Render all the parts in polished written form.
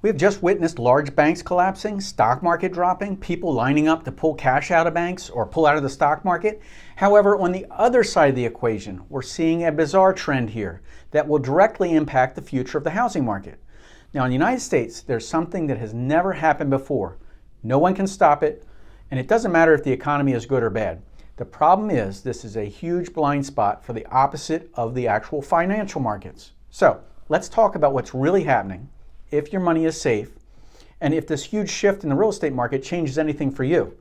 We have just witnessed large banks collapsing, stock market dropping, people lining up to pull cash out of banks or pull out of the stock market. However, on the other side of the equation, we're seeing a bizarre trend here that will directly impact the future of the housing market. Now, in the United States, there's something that has never happened before. No one can stop it, and it doesn't matter if the economy is good or bad. The problem is this is a huge blind spot for the opposite of the actual financial markets. So let's talk about what's really happening, if your money is safe, and if this huge shift in the real estate market changes anything for you.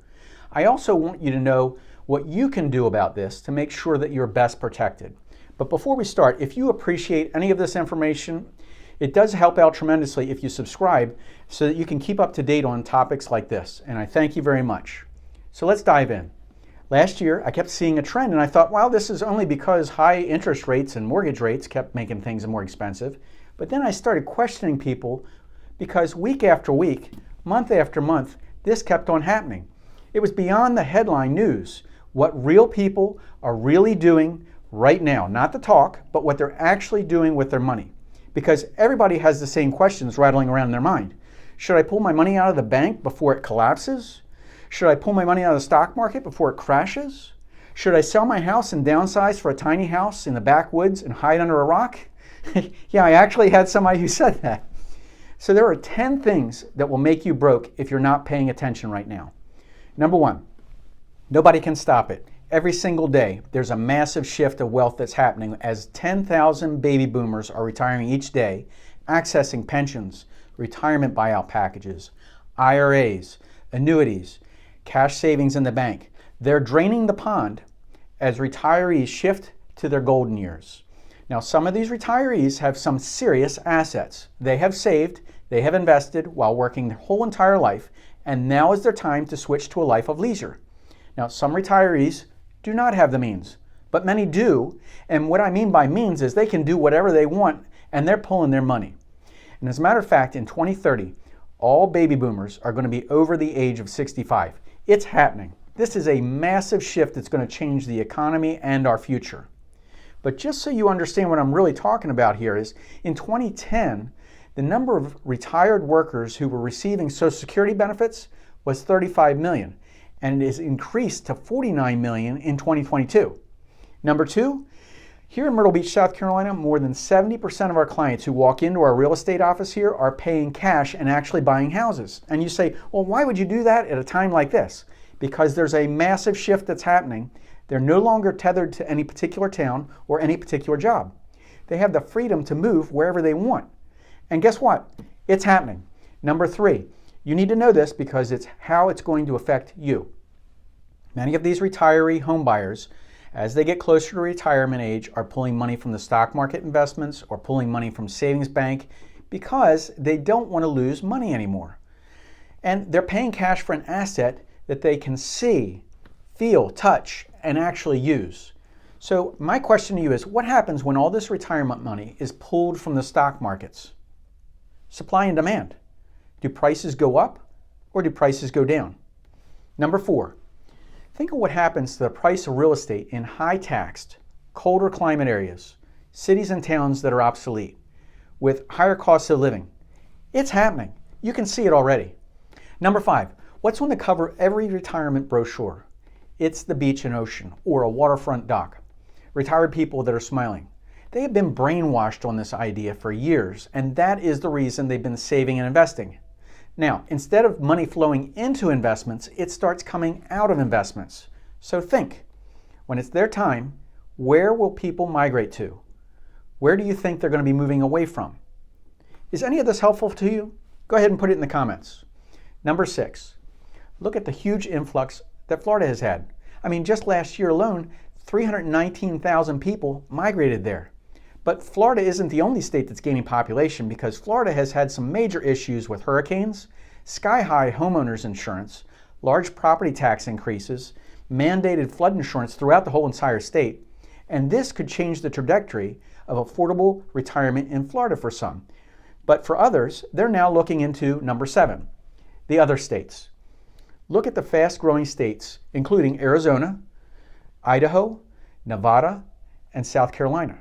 I also want you to know what you can do about this to make sure that you're best protected. But before we start, if you appreciate any of this information, it does help out tremendously if you subscribe so that you can keep up to date on topics like this, and I thank you very much. So let's dive in. Last year, I kept seeing a trend and I thought, wow, this is only because high interest rates and mortgage rates kept making things more expensive. But then I started questioning people because week after week, month after month, this kept on happening. It was beyond the headline news. What real people are really doing right now, not the talk, but what they're actually doing with their money. Because everybody has the same questions rattling around in their mind. Should I pull my money out of the bank before it collapses? Should I pull my money out of the stock market before it crashes? Should I sell my house and downsize for a tiny house in the backwoods and hide under a rock? Yeah, I actually had somebody who said that. So there are 10 things that will make you broke if you're not paying attention right now. Number one, nobody can stop it. Every single day, there's a massive shift of wealth that's happening as 10,000 baby boomers are retiring each day, accessing pensions, retirement buyout packages, IRAs, annuities, cash savings in the bank. They're draining the pond as retirees shift to their golden years. Now, some of these retirees have some serious assets. They have saved, they have invested while working their whole entire life, and now is their time to switch to a life of leisure. Now, some retirees do not have the means, but many do, and what I mean by means is they can do whatever they want, and they're pulling their money. And as a matter of fact, in 2030, all baby boomers are going to be over the age of 65. It's happening. This is a massive shift that's going to change the economy and our future. But just so you understand what I'm really talking about here is, in 2010, the number of retired workers who were receiving Social Security benefits was 35 million, and it is increased to 49 million in 2022. Number two, here in Myrtle Beach, South Carolina, more than 70% of our clients who walk into our real estate office here are paying cash and actually buying houses. And you say, well, why would you do that at a time like this? Because there's a massive shift that's happening. They're no longer tethered to any particular town or any particular job. They have the freedom to move wherever they want. And guess what? It's happening. Number three, you need to know this because it's how it's going to affect you. Many of these retiree home buyers, as they get closer to retirement age, are pulling money from the stock market investments or pulling money from savings bank because they don't want to lose money anymore. And they're paying cash for an asset that they can see, feel, touch, and actually use. So my question to you is, what happens when all this retirement money is pulled from the stock markets? Supply and demand. Do prices go up or do prices go down? Number four, think of what happens to the price of real estate in high-taxed, colder climate areas, cities and towns that are obsolete, with higher costs of living. It's happening. You can see it already. Number five, what's on the cover of every retirement brochure? It's the beach and ocean, or a waterfront dock. Retired people that are smiling. They have been brainwashed on this idea for years, and that is the reason they've been saving and investing. Now, instead of money flowing into investments, it starts coming out of investments. So think, when it's their time, where will people migrate to? Where do you think they're going to be moving away from? Is any of this helpful to you? Go ahead and put it in the comments. Number six, look at the huge influx that Florida has had. I mean, just last year alone, 319,000 people migrated there. But Florida isn't the only state that's gaining population because Florida has had some major issues with hurricanes, sky-high homeowners insurance, large property tax increases, mandated flood insurance throughout the whole entire state, and this could change the trajectory of affordable retirement in Florida for some. But for others, they're now looking into number seven, the other states. Look at the fast-growing states, including Arizona, Idaho, Nevada, and South Carolina.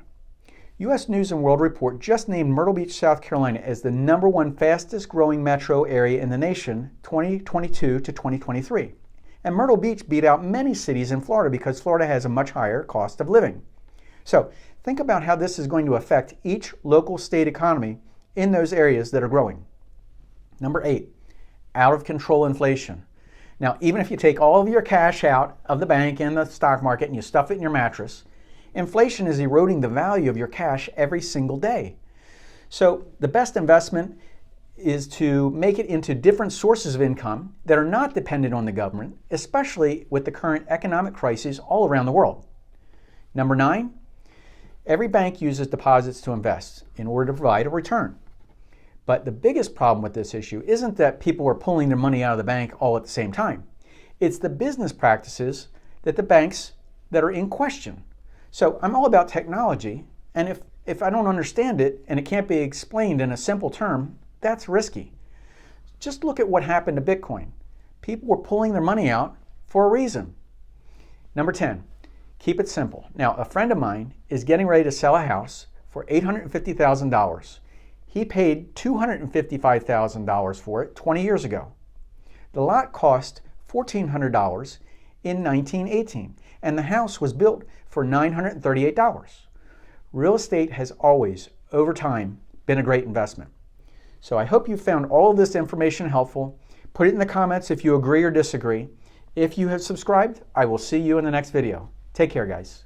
U.S. News & World Report just named Myrtle Beach, South Carolina as the #1 fastest growing metro area in the nation 2022 to 2023. And Myrtle Beach beat out many cities in Florida because Florida has a much higher cost of living. So think about how this is going to affect each local state economy in those areas that are growing. Number 8, out of control inflation. Now, even if you take all of your cash out of the bank and the stock market and you stuff it in your mattress, inflation is eroding the value of your cash every single day. So the best investment is to make it into different sources of income that are not dependent on the government, especially with the current economic crises all around the world. Number 9, every bank uses deposits to invest in order to provide a return. But the biggest problem with this issue isn't that people are pulling their money out of the bank all at the same time. It's the business practices that the banks that are in question. So I'm all about technology, and if I don't understand it and it can't be explained in a simple term, that's risky. Just look at what happened to Bitcoin. People were pulling their money out for a reason. Number 10, keep it simple. Now, a friend of mine is getting ready to sell a house for $850,000. He paid $255,000 for it 20 years ago. The lot cost $1,400 in 1918, and the house was built for $938. Real estate has always, over time, been a great investment. So I hope you found all of this information helpful. Put it in the comments if you agree or disagree. If you have subscribed, I will see you in the next video. Take care, guys.